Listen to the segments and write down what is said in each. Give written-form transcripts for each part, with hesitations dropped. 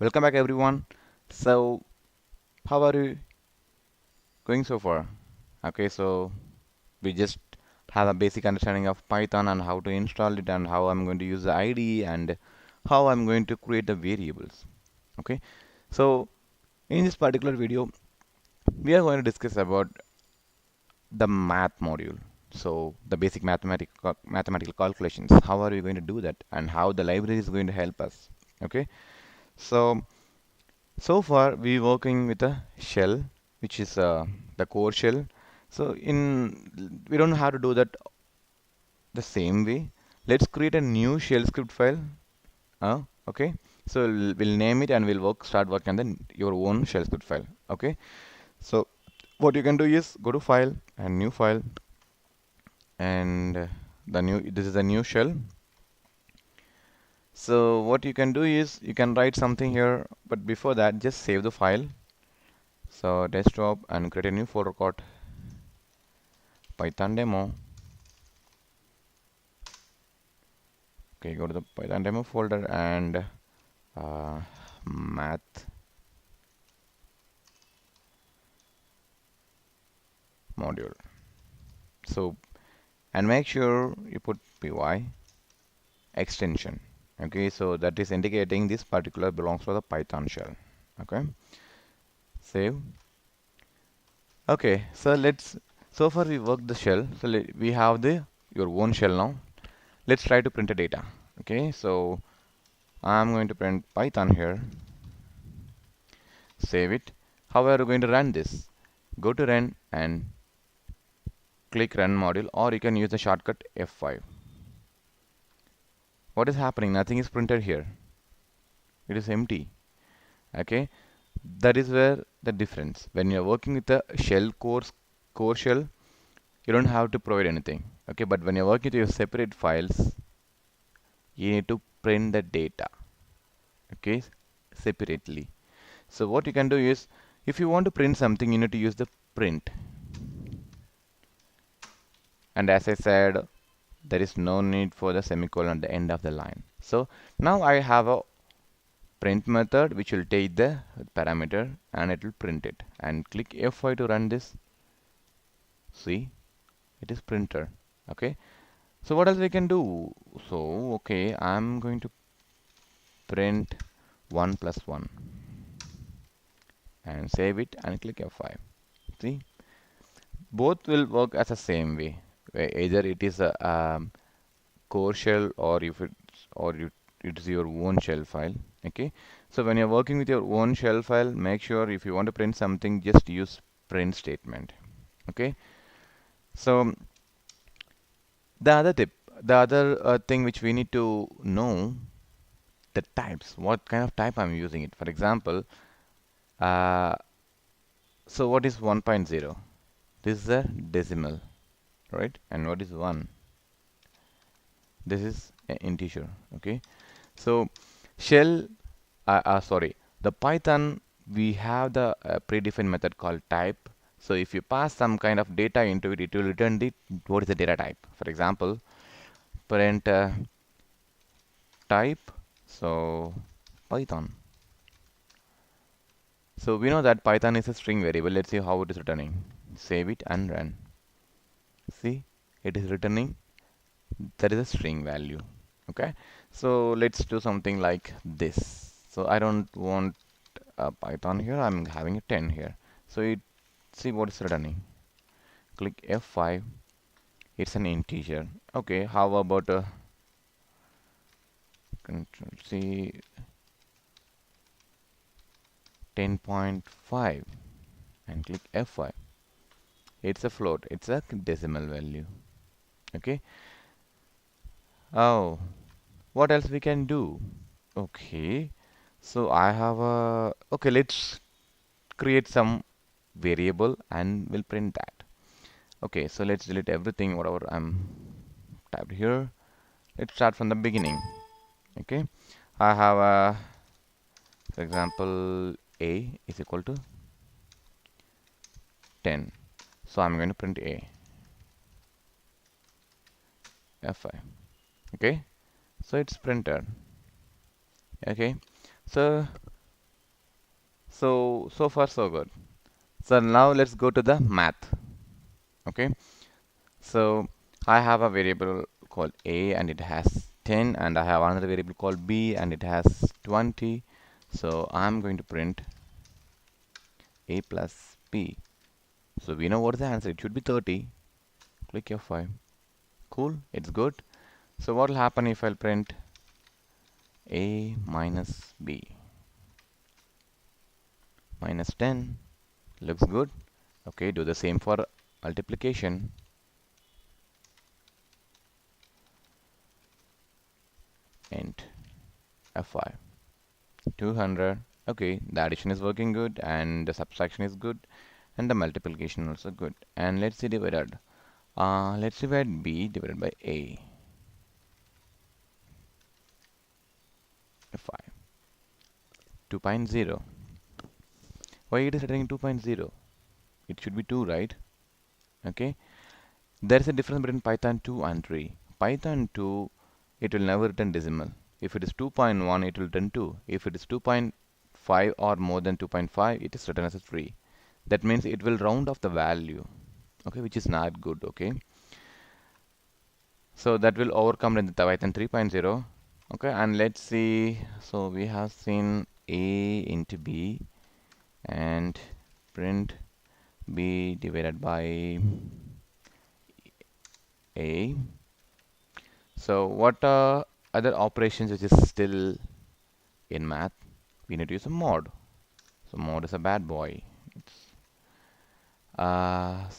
Welcome back everyone. So, how are you going so far? Okay, so we just have a basic understanding of Python and how to install it and how I'm going to use the IDE and how I'm going to create the variables. Okay, so in this particular video, we are going to discuss about the math module. So the basic mathematical calculations. How are we going to do that and how the library is going to help us. Okay, so far we working with a shell, which is the core shell. So in we don't have to do that the same way. Let's create a new shell script file. Okay. So we'll name it and start working on your own shell script file. Okay. So what you can do is go to file and new file and this is a new shell. So what you can do is you can write something here, but before that just save the file. So desktop and create a new folder called Python demo. Okay, go to the Python demo folder and math module. So, and make sure you put py extension. Okay, so that is indicating this particular belongs to the Python shell. Okay, save. Okay, so far we worked the shell. So we have your own shell now. Let's try to print the data. Okay, so I'm going to print Python here. Save it. How are you going to run this? Go to run and click run module, or you can use the shortcut F5. What is happening? Nothing is printed here. It is empty. Okay, that is where the difference. When you're working with the core shell, you don't have to provide anything. Okay, but when you're working with your separate files, you need to print the data. Okay, separately. So what you can do is, if you want to print something, you need to use the print. And as I said, there is no need for the semicolon at the end of the line. So now I have a print method which will take the parameter and it will print it, and click F5 to run this. See, it is printer. Okay, so what else we can do? So okay, I'm going to print 1 plus 1 and save it and click F5. See, both will work as the same way. Either it is a core shell or if it's or you, it is your own shell file. Okay, so when you're working with your own shell file, make sure if you want to print something, just use print statement. Okay, so the other tip, the other thing which we need to know, the types, what kind of type I'm using it. For example, uh, so what is 1.0? This is a decimal, right? And what is 1? This is an integer. Okay, so shell sorry, the Python, we have the predefined method called type. So if you pass some kind of data into it, it will return what is the data type. For example, print type, so Python. So we know that Python is a string variable. Let's see how it is returning. Save it and run. See, it is returning, that is a string value. Okay, so let's do something like this. So I don't want Python here, I'm having a 10 here. So see what is returning. Click F5, it's an integer. Okay, how about Control C 10.5 and click F5. It's a float, it's a decimal value. Okay. Oh, what else we can do? Okay, so I have a okay, let's create some variable and we'll print that. Okay, so let's delete everything whatever I'm typed here. Let's start from the beginning. Okay, I have a, for example, a is equal to 10, so I'm going to print a f5. Okay, so it's printed. Okay, so So far so good. So now let's go to the math. Okay, so I have a variable called a and it has 10, and I have another variable called b and it has 20. So I'm going to print a plus b. So we know what is the answer. It should be 30. Click F5. Cool, it's good. So what will happen if I'll print a minus b minus 10? Looks good. Okay, do the same for multiplication. Int F5. 200. Okay, the addition is working good and the subtraction is good and the multiplication also good. And let's see divided. Let's divide b divided by a. F5. 2.0. Why it is writing 2.0? It should be 2, right? Okay. There is a difference between Python 2 and 3. Python 2, it will never return decimal. If it is 2.1, it will return 2. If it is 2.5 or more than 2.5, it is written as a 3. That means it will round off the value, okay, which is not good, okay. So that will overcome in the Python 3.0, okay. And let's see, so we have seen a into b and print b divided by a. So what are other operations which is still in math? We need to use a mod. So mod is a bad boy. It's,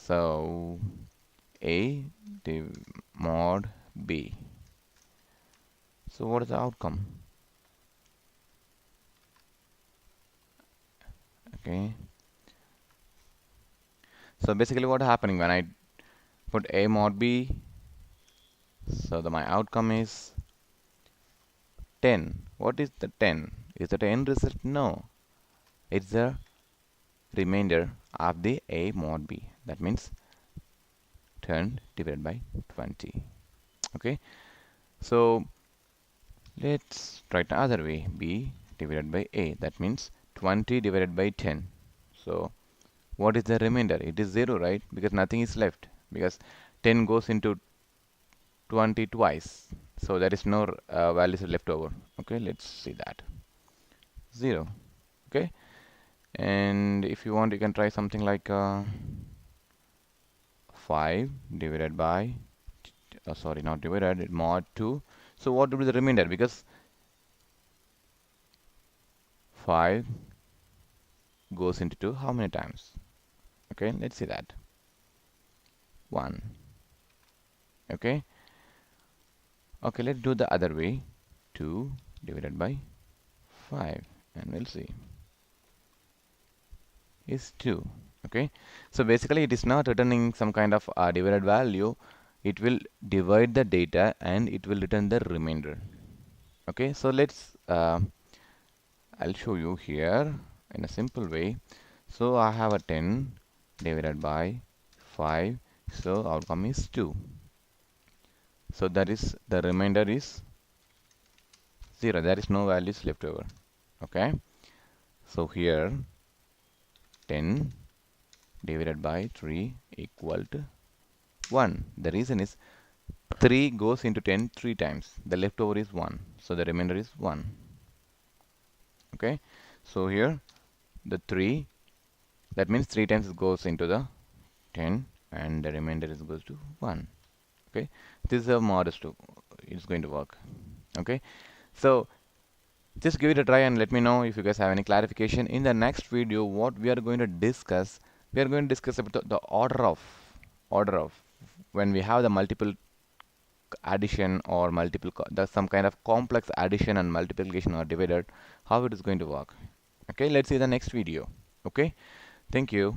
so a div mod b. So what is the outcome? Okay. So basically what happening when I put a mod b, so my outcome is 10. What is the 10? Is that end result? No. It's the remainder of the a mod b. That means 10 divided by 20. Okay. So let's try it the other way. B divided by a. That means 20 divided by 10. So what is the remainder? It is 0, right? Because nothing is left. Because 10 goes into 20 twice. So there is no values left over. Okay, let's see that. 0. Okay. And if you want, you can try something like 5 divided by, sorry, not divided, mod 2. So what will be the remainder? Because 5 goes into 2 how many times? Okay, let's see that. 1. Okay. Okay, let's do the other way. 2 divided by 5, and we'll see. Is 2. Okay, so basically it is not returning some kind of divided value. It will divide the data and it will return the remainder. Okay, so let's I'll show you here in a simple way. So I have a 10 divided by 5, so outcome is 2. So that is the remainder is 0. There is no values left over. Okay, so here 10 divided by 3 equal to 1. The reason is 3 goes into 10 3 times. The leftover is 1. So the remainder is 1. Okay, so here the 3, that means 3 times it goes into the 10 and the remainder is goes to 1. Okay, this is a modest to, it's going to work. Okay, so just give it a try and let me know if you guys have any clarification. In the next video, what we are going to discuss, we are going to discuss about the order of when we have the multiple addition or multiple there's some kind of complex addition and multiplication or divided, how it is going to work. Okay, let's see the next video. Okay, thank you.